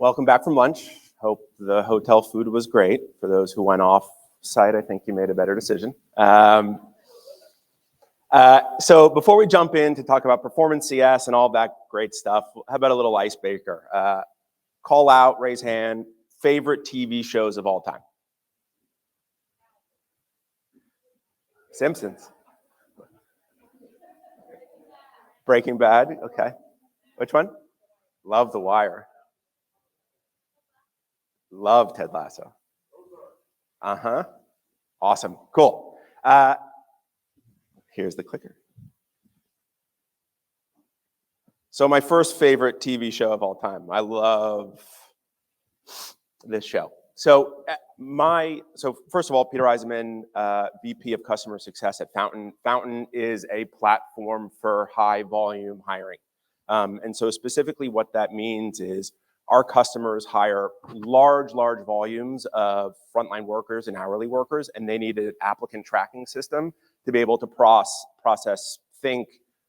Welcome back from lunch. Hope the hotel food was great. For those who went off site, I think you made a better decision. So before we jump in to talk about performance CS and all that great stuff, how about a little icebreaker? Call out, raise hand, favorite TV shows of all time. Simpsons. Breaking Bad, okay. Which one? Love The Wire. Love Ted Lasso. Uh-huh. Awesome, cool. Here's the clicker. So my first favorite TV show of all time. I love this show. So first of all, Peter Eisenman, VP of Customer Success at Fountain. Fountain is a platform for high volume hiring. And so specifically what that means is our customers hire large volumes of frontline workers and hourly workers, and they need an applicant tracking system to be able to process, think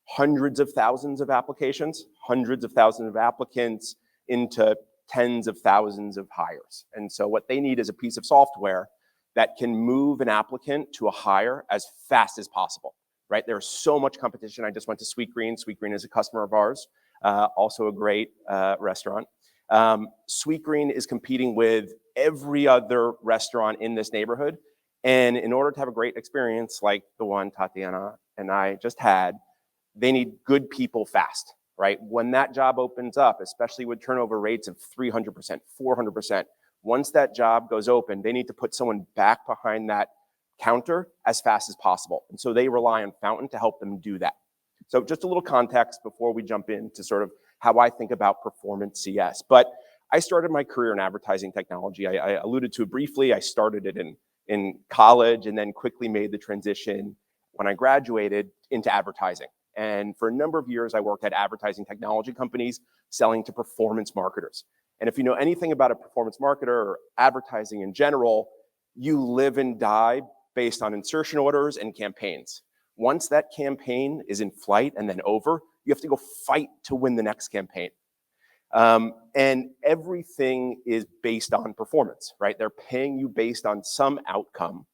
hundreds of thousands of applications, hundreds of thousands of applicants into tens of thousands of hires. And so what they need is a piece of software that can move an applicant to a hire as fast as possible, right? There's so much competition. I just went to Sweetgreen. Sweetgreen is a customer of ours, also a great restaurant. Sweetgreen is competing with every other restaurant in this neighborhood. And in order to have a great experience like the one Tatiana and I just had, they need good people fast, right? When that job opens up, especially with turnover rates of 300%, 400%, once that job goes open, they need to put someone back behind that counter as fast as possible. And so they rely on Fountain to help them do that. So just a little context before we jump into sort of how I think about performance CS. But I started my career in advertising technology. I alluded to it briefly. I started it in college and then quickly made the transition when I graduated into advertising. And for a number of years, I worked at advertising technology companies selling to performance marketers. And if you know anything about a performance marketer or advertising in general, you live and die based on insertion orders and campaigns. Once that campaign is in flight and then over, you have to go fight to win the next campaign. And everything is based on performance, right? They're paying you based on some outcome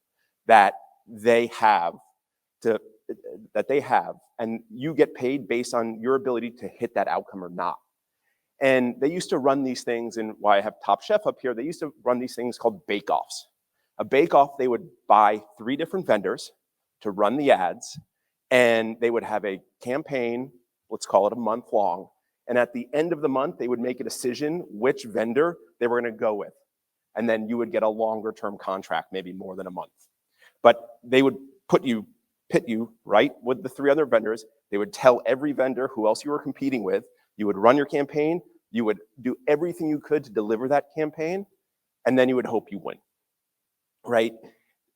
that they have, and you get paid based on your ability to hit that outcome or not. And they used to run these things, and why I have Top Chef up here, they used to run these things called bake-offs. A bake-off, they would buy 3 different vendors to run the ads, and they would have a campaign, let's call it a month long, and at the end of the month, they would make a decision which vendor they were gonna go with. And then you would get a longer term contract, maybe more than a month. But they would pit you, right, with the 3 other vendors. They would tell every vendor who else you were competing with. You would run your campaign, you would do everything you could to deliver that campaign, and then you would hope you win, right?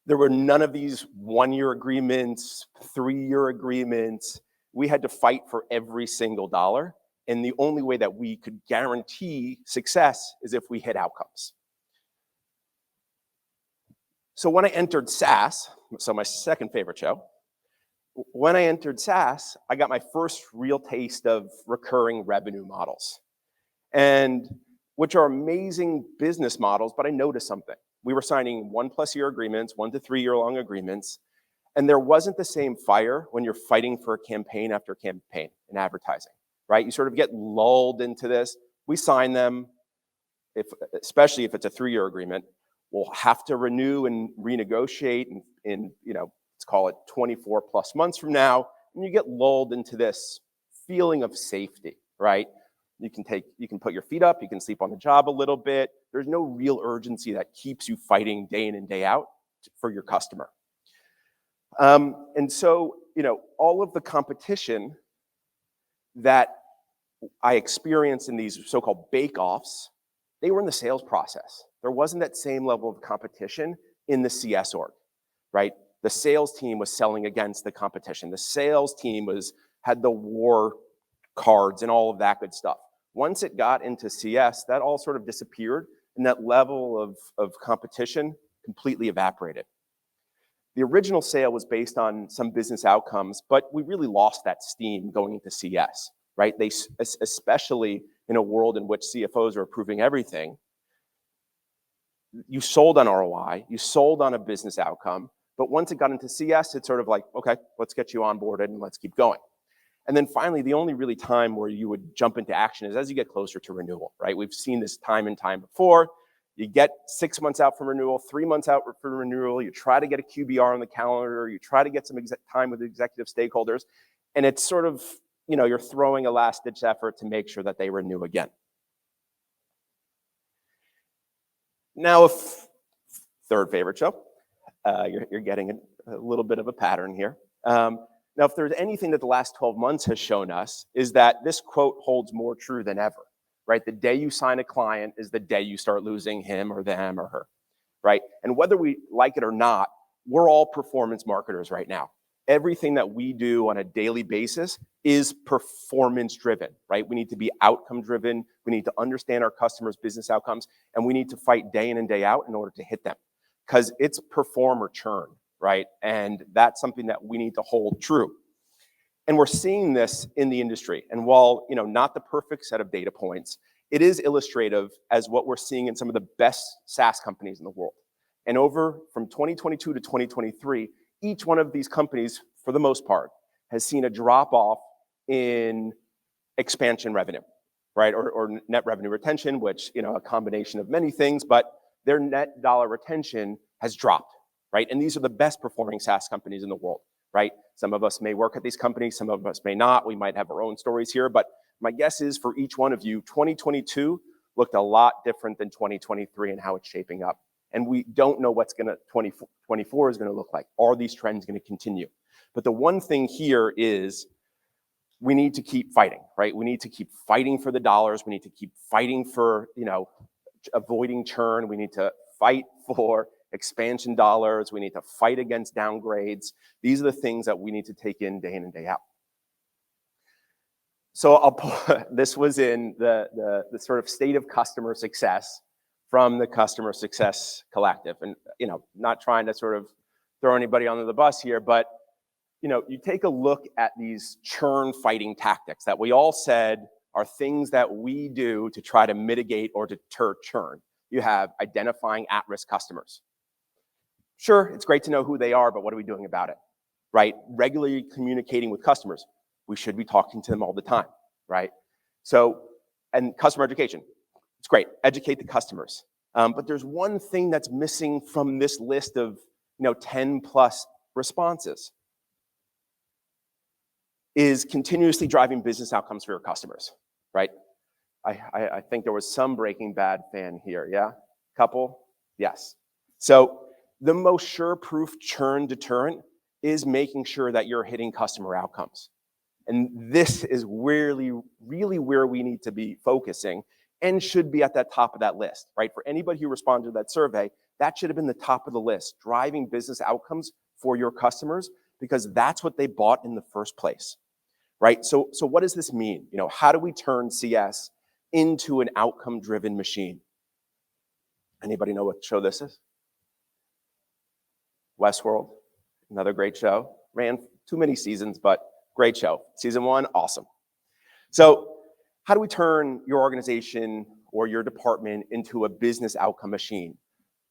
There were none of these 1-year agreements, 3-year agreements. We had to fight for every single dollar. And the only way that we could guarantee success is if we hit outcomes. So when I entered SaaS, so my second favorite show, when I entered SaaS, I got my first real taste of recurring revenue models, and which are amazing business models, but I noticed something. We were signing 1+ year agreements, 1 to 3 year long agreements, and there wasn't the same fire when you're fighting for a campaign after campaign in advertising, right? You sort of get lulled into this. We sign them, especially if it's a 3-year agreement, we'll have to renew and renegotiate in let's call it 24+ months from now, and you get lulled into this feeling of safety, right? You can put your feet up, you can sleep on the job a little bit. There's no real urgency that keeps you fighting day in and day out for your customer. And so, all of the competition that I experienced in these so-called bake-offs, they were in the sales process. There wasn't that same level of competition in the CS org, right? The sales team was selling against the competition. The sales team had the war cards and all of that good stuff. Once it got into CS, that all sort of disappeared, and that level of competition completely evaporated. The original sale was based on some business outcomes, but we really lost that steam going into CS, right? Especially in a world in which CFOs are approving everything, you sold on ROI, you sold on a business outcome, but once it got into CS, it's sort of like, okay, let's get you onboarded and let's keep going. And then finally, the only really time where you would jump into action is as you get closer to renewal, right? We've seen this time and time before. You get 6 months out from renewal, 3 months out for renewal, you try to get a QBR on the calendar, you try to get some time with executive stakeholders, and it's sort of, you're throwing a last-ditch effort to make sure that they renew again. Now, third favorite show, you're getting a little bit of a pattern here. Now, if there's anything that the last 12 months has shown us is that this quote holds more true than ever, right? The day you sign a client is the day you start losing him or them or her, right? And whether we like it or not, we're all performance marketers right now. Everything that we do on a daily basis is performance driven, right? We need to be outcome driven. We need to understand our customers' business outcomes, and we need to fight day in and day out in order to hit them, because it's perform or churn, right? And that's something that we need to hold true. And we're seeing this in the industry. And while, not the perfect set of data points, it is illustrative as what we're seeing in some of the best SaaS companies in the world. And from 2022 to 2023, each one of these companies, for the most part, has seen a drop off in expansion revenue, right? Or net revenue retention, which, a combination of many things, but their net dollar retention has dropped, right? And these are the best performing SaaS companies in the world, right? Some of us may work at these companies, some of us may not. We might have our own stories here, but my guess is for each one of you, 2022 looked a lot different than 2023 and how it's shaping up. And we don't know what's 2024 is gonna look like. Are these trends gonna continue? But the one thing here is we need to keep fighting, right? We need to keep fighting for the dollars. We need to keep fighting for, avoiding churn. We need to fight for expansion dollars. We need to fight against downgrades. These are the things that we need to take in and day out. So this was in the sort of state of customer success from the Customer Success Collective. And, not trying to sort of throw anybody under the bus here, but, you take a look at these churn fighting tactics that we all said are things that we do to try to mitigate or deter churn. You have identifying at-risk customers. Sure, it's great to know who they are, but what are we doing about it, right? Regularly communicating with customers. We should be talking to them all the time, right? So, and customer education. It's great, educate the customers. But there's one thing that's missing from this list of 10 plus responses, is continuously driving business outcomes for your customers, right? I think there was some Breaking Bad fan here, yeah? Couple? Yes. So the most sure-proof churn deterrent is making sure that you're hitting customer outcomes. And this is really, really where we need to be focusing and should be at that top of that list, right? For anybody who responded to that survey, that should have been the top of the list, driving business outcomes for your customers, because that's what they bought in the first place, right? So what does this mean? How do we turn CS into an outcome-driven machine? Anybody know what show this is? Westworld, another great show. Ran too many seasons, but great show. Season 1, awesome. So how do we turn your organization or your department into a business outcome machine?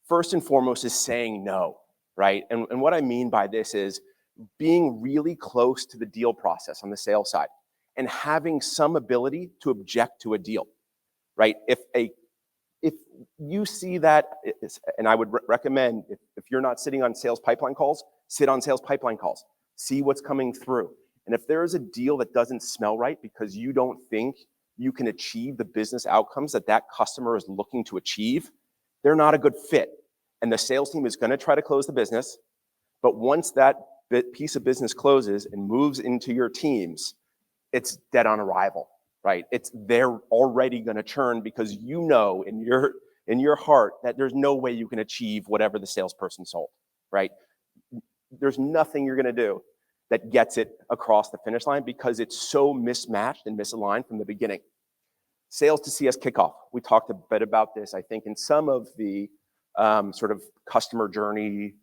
First and foremost is saying no, right? And what I mean by this is being really close to the deal process on the sales side and having some ability to object to a deal, right? If you see that, and I would recommend, if you're not sitting on sales pipeline calls, sit on sales pipeline calls, see what's coming through. And if there is a deal that doesn't smell right because you don't think you can achieve the business outcomes that customer is looking to achieve, they're not a good fit. And the sales team is gonna try to close the business, but once that piece of business closes and moves into your teams, it's dead on arrival, right? They're already gonna churn because in your heart that there's no way you can achieve whatever the salesperson sold, right? There's nothing you're gonna do that gets it across the finish line because it's so mismatched and misaligned from the beginning. Sales to CS kickoff. We talked a bit about this, I think, in some of the sort of customer journey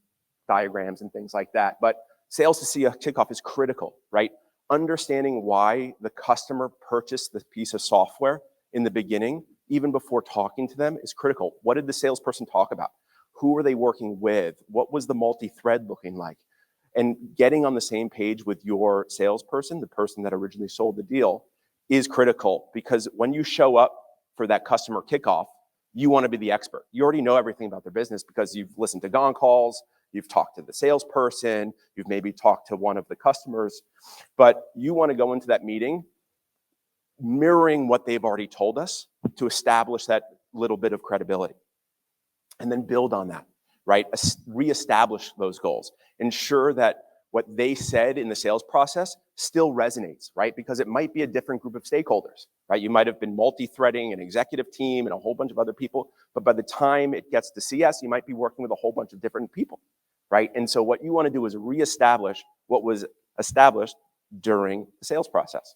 diagrams and things like that. But sales to CS kickoff is critical, right? Understanding why the customer purchased this piece of software in the beginning, even before talking to them, is critical. What did the salesperson talk about? Who were they working with? What was the multi-thread looking like? And getting on the same page with your salesperson, the person that originally sold the deal, is critical, because when you show up for that customer kickoff, you want to be the expert. You already know everything about their business because you've listened to gong calls, you've talked to the salesperson, you've maybe talked to one of the customers, but you want to go into that meeting mirroring what they've already told us to establish that little bit of credibility. And then build on that, right? Reestablish those goals. Ensure that what they said in the sales process still resonates, right? Because it might be a different group of stakeholders, right? You might have been multi-threading an executive team and a whole bunch of other people, but by the time it gets to CS, you might be working with a whole bunch of different people, right? And so what you want to do is reestablish what was established during the sales process.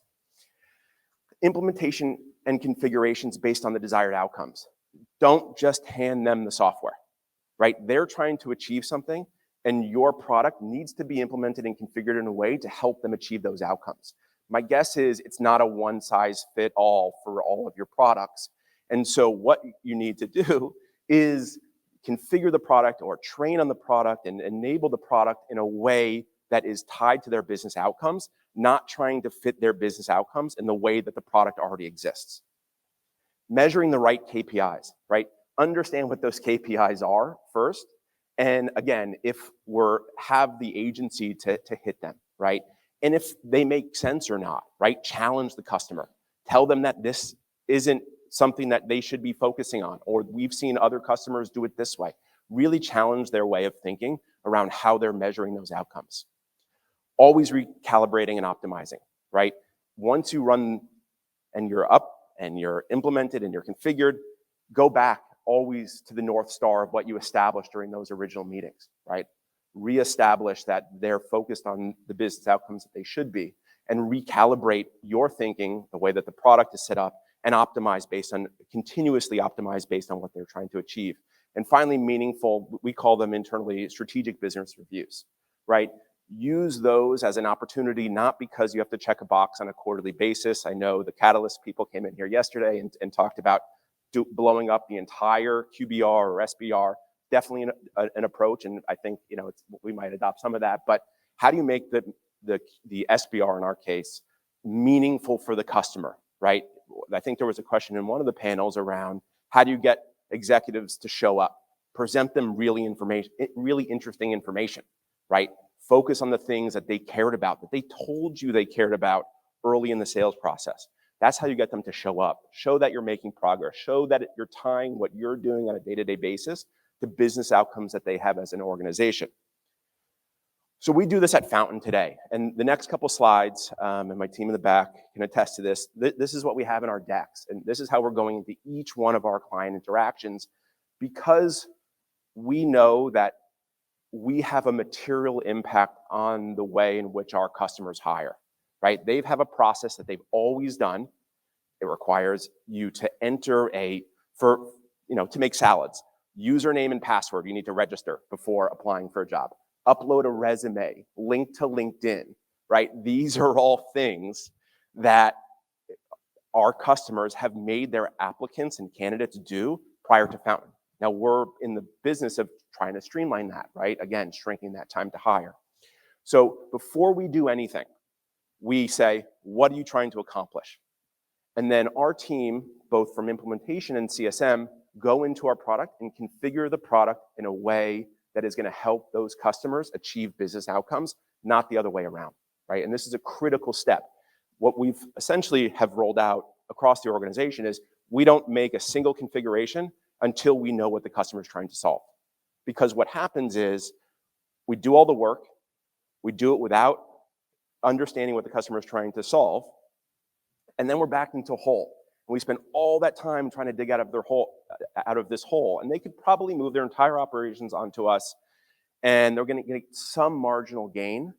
Implementation and configurations based on the desired outcomes. Don't just hand them the software, right? They're trying to achieve something, and your product needs to be implemented and configured in a way to help them achieve those outcomes. My guess is it's not a one-size-fit-all for all of your products. And so what you need to do is configure the product or train on the product and enable the product in a way that is tied to their business outcomes, not trying to fit their business outcomes in the way that the product already exists. Measuring the right KPIs, right? Understand what those KPIs are first. And again, if have the agency to hit them, right? And if they make sense or not, right? Challenge the customer. Tell them that this isn't something that they should be focusing on, or we've seen other customers do it this way. Really challenge their way of thinking around how they're measuring those outcomes. Always recalibrating and optimizing, right? Once you run and you're up and you're implemented and you're configured, go back always to the North Star of what you established during those original meetings, right? Reestablish that they're focused on the business outcomes that they should be, and recalibrate your thinking, the way that the product is set up, and continuously optimize based on what they're trying to achieve. And finally, meaningful, we call them internally strategic business reviews, right? Use those as an opportunity, not because you have to check a box on a quarterly basis. I know the Catalyst people came in here yesterday and talked about blowing up the entire QBR or SBR. Definitely an approach, and I think we might adopt some of that. But how do you make the SBR in our case meaningful for the customer, right? I think there was a question in one of the panels around how do you get executives to show up, present them really interesting information, right? Focus on the things that they cared about, that they told you they cared about early in the sales process. That's how you get them to show up. Show that you're making progress. Show that you're tying what you're doing on a day-to-day basis to business outcomes that they have as an organization. So we do this at Fountain today. And the next couple slides, and my team in the back can attest to this, this is what we have in our decks. And this is how we're going into each one of our client interactions, because we know that we have a material impact on the way in which our customers hire, right? They have a process that they've always done. It requires you to enter to make salads, username and password you need to register before applying for a job. Upload a resume, link to LinkedIn, right? These are all things that our customers have made their applicants and candidates do prior to Fountain. Now we're in the business of trying to streamline that, right? Again, shrinking that time to hire. So before we do anything, we say, what are you trying to accomplish? And then our team, both from implementation and CSM, go into our product and configure the product in a way that is going to help those customers achieve business outcomes, not the other way around, right? And this is a critical step. What we've essentially have rolled out across the organization is we don't make a single configuration until we know what the customer is trying to solve. Because what happens is we do all the work, we do it without understanding what the customer is trying to solve, and then we're back into a hole. And we spend all that time trying to dig out of this hole, and they could probably move their entire operations onto us, and they're going to get some marginal gain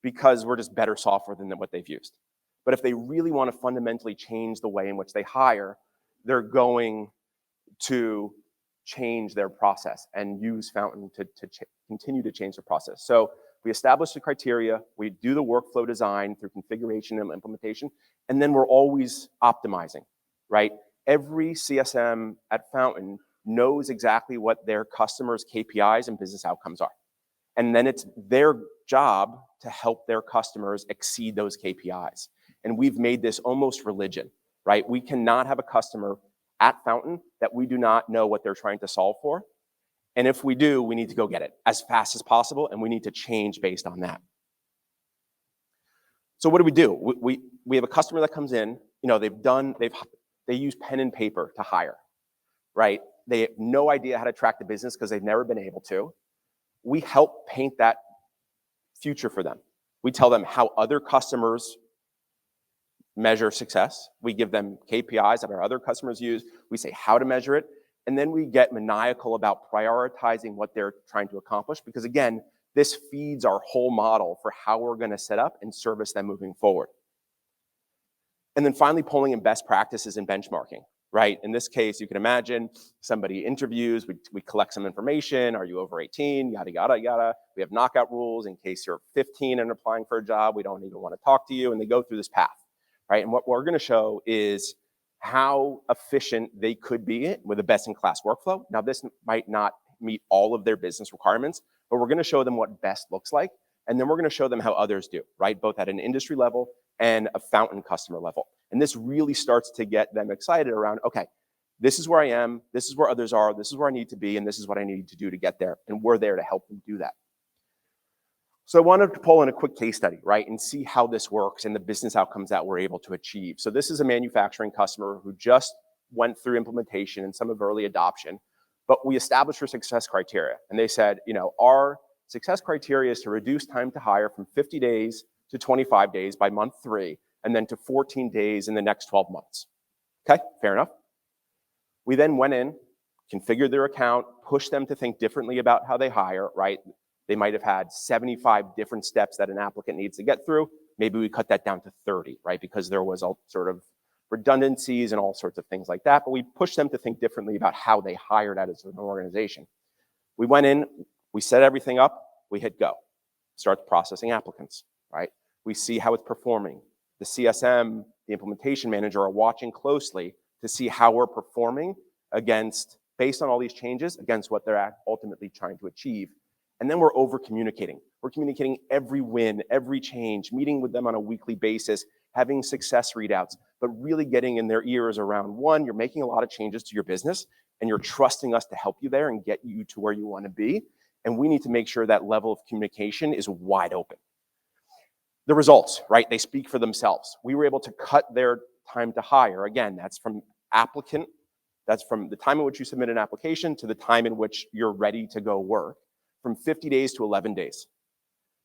because we're just better software than what they've used. But if they really want to fundamentally change the way in which they hire, they're going to change their process and use Fountain to continue to change the process. So we establish the criteria, we do the workflow design through configuration and implementation, and then we're always optimizing, right? every CSM at Fountain knows exactly what their customers' KPIs and business outcomes are. And then it's their job to help their customers exceed those KPIs. And we've made this almost religion, right? We cannot have a customer at Fountain that we do not know what they're trying to solve for. And if we do, we need to go get it as fast as possible, and we need to change based on that. So what do? We have a customer that comes in, they use pen and paper to hire, right? They have no idea how to track the business because they've never been able to. We help paint that future for them. We tell them how other customers measure success. We give them KPIs that our other customers use. We say how to measure it. And then we get maniacal about prioritizing what they're trying to accomplish because, again, this feeds our whole model for how we're going to set up and service them moving forward. And then finally, pulling in best practices and benchmarking, right? In this case, you can imagine somebody interviews, we collect some information. Are you over 18? Yada, yada, yada. We have knockout rules in case you're 15 and applying for a job. We don't even want to talk to you. And they go through this path, right? And what we're going to show is how efficient they could be with a best-in-class workflow. Now, this might not meet all of their business requirements, but we're going to show them what best looks like. And then we're going to show them how others do, right? Both at an industry level and a Fountain customer level. And this really starts to get them excited around, okay, this is where I am, this is where others are, this is where I need to be, and this is what I need to do to get there. And we're there to help them do that. So I wanted to pull in a quick case study, right, and see how this works and the business outcomes that we're able to achieve. So this is a manufacturing customer who just went through implementation and some of early adoption, but we established our success criteria. And they said, our success criteria is to reduce time to hire from 50 days to 25 days by month 3, and then to 14 days in the next 12 months. Okay, fair enough. We then went in, configured their account, pushed them to think differently about how they hire, right? They might have had 75 different steps that an applicant needs to get through. Maybe we cut that down to 30, right? Because there was all sort of redundancies and all sorts of things like that. But we pushed them to think differently about how they hired as an organization. We went in, we set everything up, we hit go. Start processing applicants, right? We see how it's performing. The CSM, the implementation manager are watching closely to see how we're performing based on all these changes, against what they're ultimately trying to achieve. And then we're over-communicating. We're communicating every win, every change, meeting with them on a weekly basis, having success readouts, but really getting in their ears around, one, you're making a lot of changes to your business, and you're trusting us to help you there and get you to where you want to be. And we need to make sure that level of communication is wide open. The results, right? They speak for themselves. We were able to cut their time to hire. Again, that's from the time in which you submit an application to the time in which you're ready to go work, from 50 days to 11 days.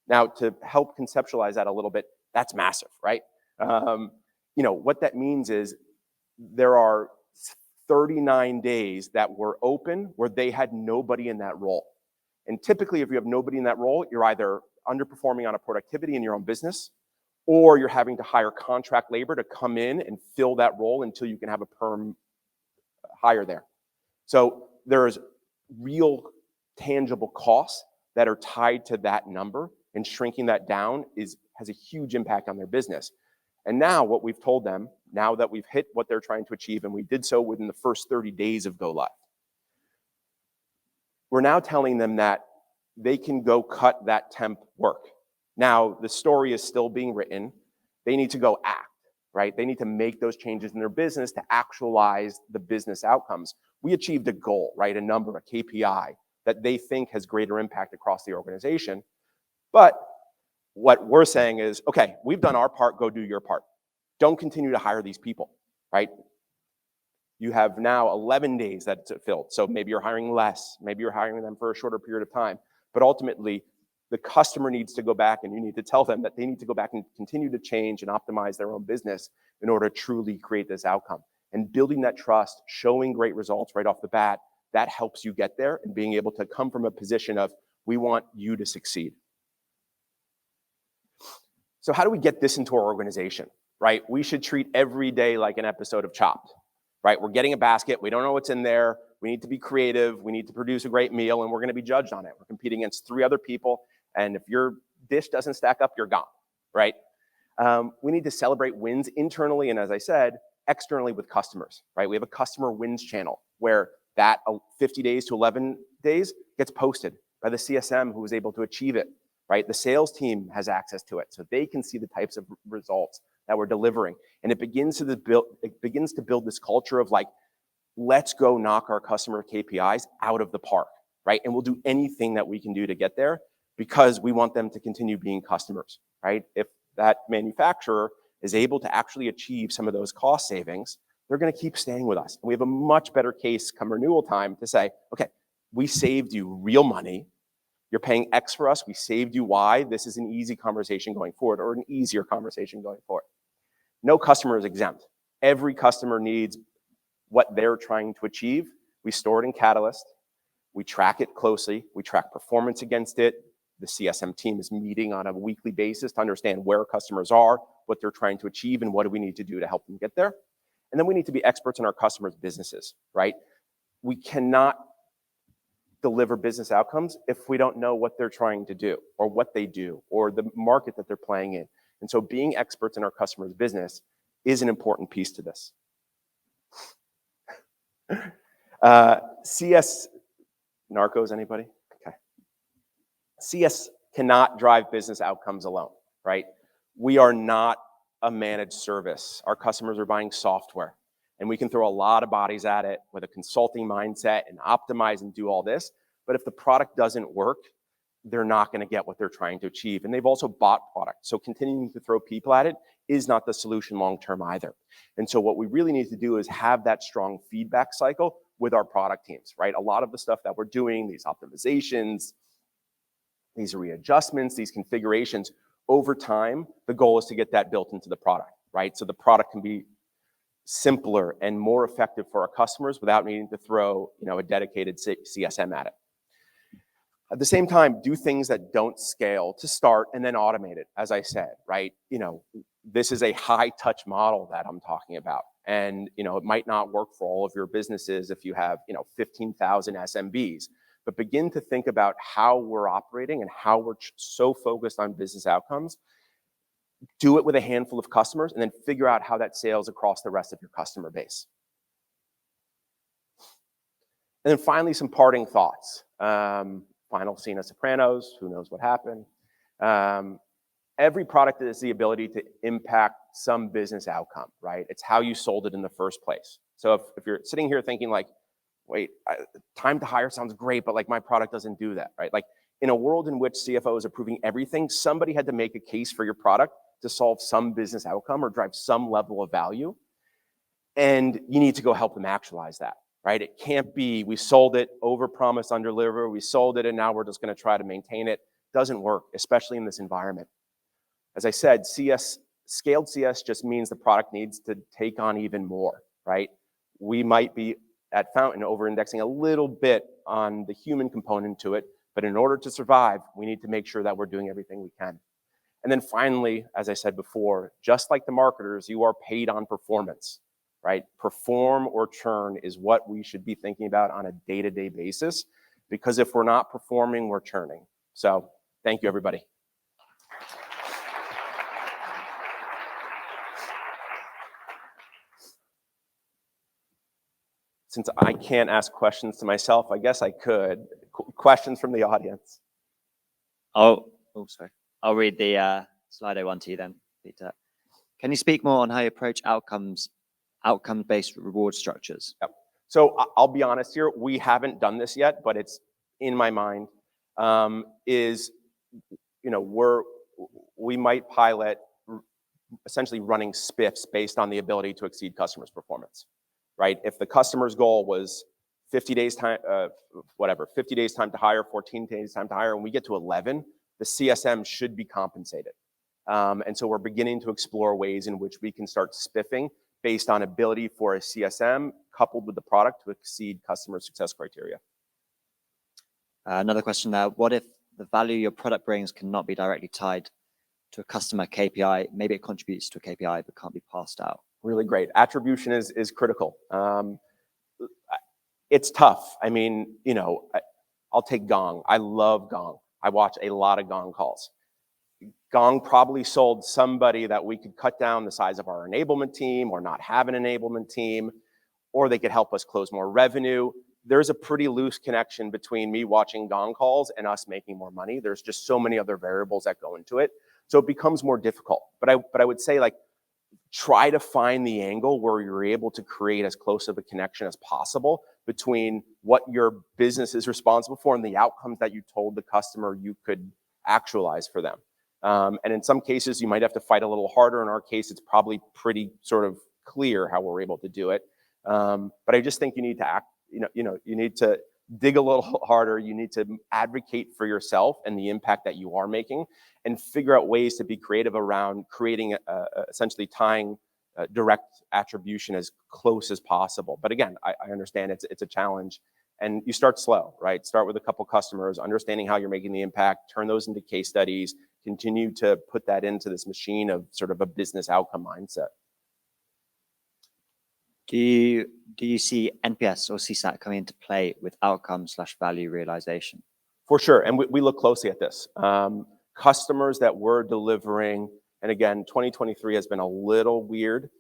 Now, to help conceptualize that a little bit, that's massive, right? What that means is there are 39 days that were open where they had nobody in that role. And typically, if you have nobody in that role, you're either underperforming on a productivity in your own business, or you're having to hire contract labor to come in and fill that role until you can have a perm hire there. So there's real tangible costs that are tied to that number, and shrinking that down has a huge impact on their business. And now what we've told them, now that we've hit what they're trying to achieve, and we did so within the first 30 days of go live, we're now telling them that they can go cut that temp work. Now, the story is still being written. They need to go act, right? They need to make those changes in their business to actualize the business outcomes. We achieved a goal, right? A number, a KPI that they think has greater impact across the organization. But what we're saying is, okay, we've done our part, go do your part. Don't continue to hire these people, right? You have now 11 days that's filled. So maybe you're hiring less, maybe you're hiring them for a shorter period of time. But ultimately, the customer needs to go back, and you need to tell them that they need to go back and continue to change and optimize their own business in order to truly create this outcome. And building that trust, showing great results right off the bat, that helps you get there, and being able to come from a position of, we want you to succeed. So how do we get this into our organization, right? We should treat every day like an episode of Chopped, right? We're getting a basket, we don't know what's in there, we need to be creative, we need to produce a great meal, and we're gonna be judged on it. We're competing against 3 other people, and if your dish doesn't stack up, you're gone, right? We need to celebrate wins internally, and as I said, externally with customers, right? We have a customer wins channel where that 50 days to 11 days gets posted by the CSM who was able to achieve it, right? The sales team has access to it, so they can see the types of results that we're delivering. And it begins to build this culture of like, let's go knock our customer KPIs out of the park, right? And we'll do anything that we can do to get there because we want them to continue being customers, right? If that manufacturer is able to actually achieve some of those cost savings, they're gonna keep staying with us. And we have a much better case come renewal time to say, okay, we saved you real money. You're paying X for us. We saved you Y. This is an easy conversation going forward, or an easier conversation going forward. No customer is exempt. Every customer needs what they're trying to achieve. We store it in Catalyst. We track it closely. We track performance against it. The CSM team is meeting on a weekly basis to understand where customers are, what they're trying to achieve, and what do we need to do to help them get there. And then we need to be experts in our customers' businesses, right? We cannot deliver business outcomes if we don't know what they're trying to do, or what they do, or the market that they're playing in. And so being experts in our customers' business is an important piece to this. CS, narcos, anybody? Okay. CS cannot drive business outcomes alone, right? We are not a managed service. Our customers are buying software, and we can throw a lot of bodies at it with a consulting mindset and optimize and do all this. But if the product doesn't work, they're not gonna get what they're trying to achieve. And they've also bought product. So continuing to throw people at it is not the solution long-term either. And so what we really need to do is have that strong feedback cycle with our product teams, right? A lot of the stuff that we're doing, these optimizations, these readjustments, these configurations, over time, the goal is to get that built into the product, right? So the product can be simpler and more effective for our customers without needing to throw, a dedicated CSM at it. At the same time, do things that don't scale to start and then automate it, as I said, right? This is a high-touch model that I'm talking about. And, it might not work for all of your businesses if you have, 15,000 SMBs. But begin to think about how we're operating and how we're so focused on business outcomes. Do it with a handful of customers and then figure out how that scales across the rest of your customer base. And then finally, some parting thoughts. Final scene of Sopranos, who knows what happened. Every product has the ability to impact some business outcome, right? It's how you sold it in the first place. So if you're sitting here thinking like, wait, time to hire sounds great, but like my product doesn't do that, right? Like in a world in which CFO is approving everything, somebody had to make a case for your product to solve some business outcome or drive some level of value. And you need to go help them actualize that, right? It can't be, we sold it, overpromise, underdeliver, we sold it, and now we're just gonna try to maintain it. Doesn't work, especially in this environment. As I said, scaled CS just means the product needs to take on even more, right? We might be at Fountain over-indexing a little bit on the human component to it, but in order to survive, we need to make sure that we're doing everything we can. And then finally, as I said before, just like the marketers, you are paid on performance, right? Perform or churn is what we should be thinking about on a day-to-day basis, because if we're not performing, we're churning. So thank you, everybody. Since I can't ask questions to myself, I guess I could. Questions from the audience. Sorry. I'll read the Slido one to you then, Peter. Can you speak more on how you approach outcome-based reward structures? Yep. So I'll be honest here, we haven't done this yet, but it's in my mind, we might pilot essentially running spiffs based on the ability to exceed customers' performance. Right? If the customer's goal was 50 days time, 50 days time to hire, 14 days time to hire, and we get to 11, the CSM should be compensated. And so we're beginning to explore ways in which we can start spiffing based on ability for a CSM coupled with the product to exceed customer success criteria. Another question now, what if the value your product brings cannot be directly tied to a customer KPI? Maybe it contributes to a KPI but can't be passed out. Really great. Attribution is critical. It's tough. I mean, I'll take Gong. I love Gong. I watch a lot of Gong calls. Gong probably sold somebody that we could cut down the size of our enablement team or not have an enablement team, or they could help us close more revenue. There's a pretty loose connection between me watching Gong calls and us making more money. There's just so many other variables that go into it. So it becomes more difficult. But I would say, like, try to find the angle where you're able to create as close of a connection as possible between what your business is responsible for and the outcomes that you told the customer you could actualize for them. And in some cases, you might have to fight a little harder. In our case, it's probably pretty sort of clear how we're able to do it. But I just think you need to act, you need to dig a little harder. You need to advocate for yourself and the impact that you are making, and figure out ways to be creative around creating, essentially tying direct attribution as close as possible. But again, I understand it's a challenge, and you start slow, right? Start with a couple customers, understanding how you're making the impact, turn those into case studies, continue to put that into this machine of sort of a business outcome mindset. Do you see NPS or CSAT coming into play with outcome/value realization? For sure, and we look closely at this. Customers that we're delivering, and again, 2023 has been a little weird,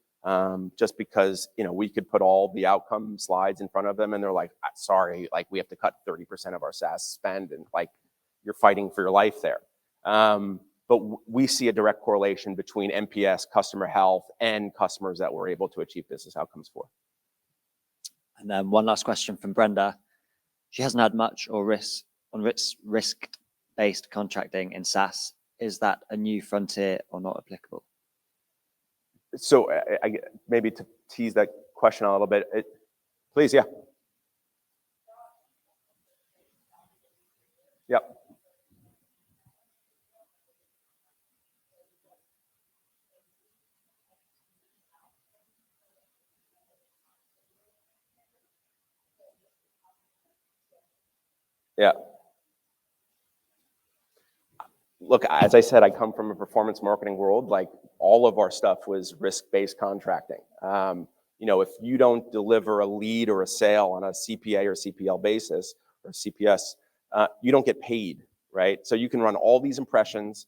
just because we could put all the outcome slides in front of them, and they're like, "Sorry, like we have to cut 30% of our SaaS spend," and like you're fighting for your life there. But we see a direct correlation between NPS, customer health, and customers that we're able to achieve business outcomes for. And then one last question from Brenda. She hasn't had much or risk-based contracting in SaaS. Is that a new frontier or not applicable? So maybe to tease that question a little bit, please, yeah. Yep. Yeah. Look, as I said, I come from a performance marketing world. Like, all of our stuff was risk-based contracting. If you don't deliver a lead or a sale on a CPA or CPL basis or CPS, you don't get paid, right? So you can run all these impressions,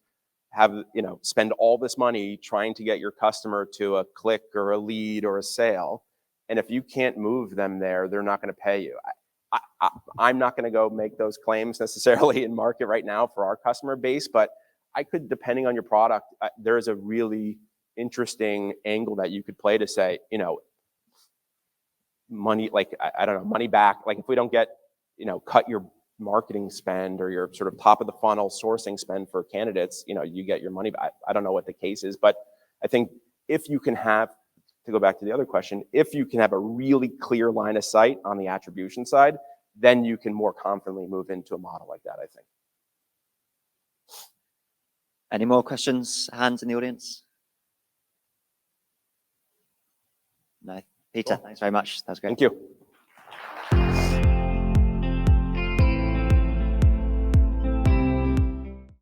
spend all this money trying to get your customer to a click or a lead or a sale, and if you can't move them there, they're not going to pay you. I'm not going to go make those claims necessarily in market right now for our customer base, but I could, depending on your product, there is a really interesting angle that you could play to say, money, like, I don't know, money back. Like, if we don't get, cut your marketing spend or your sort of top of the funnel sourcing spend for candidates, you get your money back. I don't know what the case is, but I think if you can have, to go back to the other question, if you can have a really clear line of sight on the attribution side, then you can more confidently move into a model like that, I think. Any more questions? Hands in the audience? No. Peter, Thanks very much. That was great. Thank you.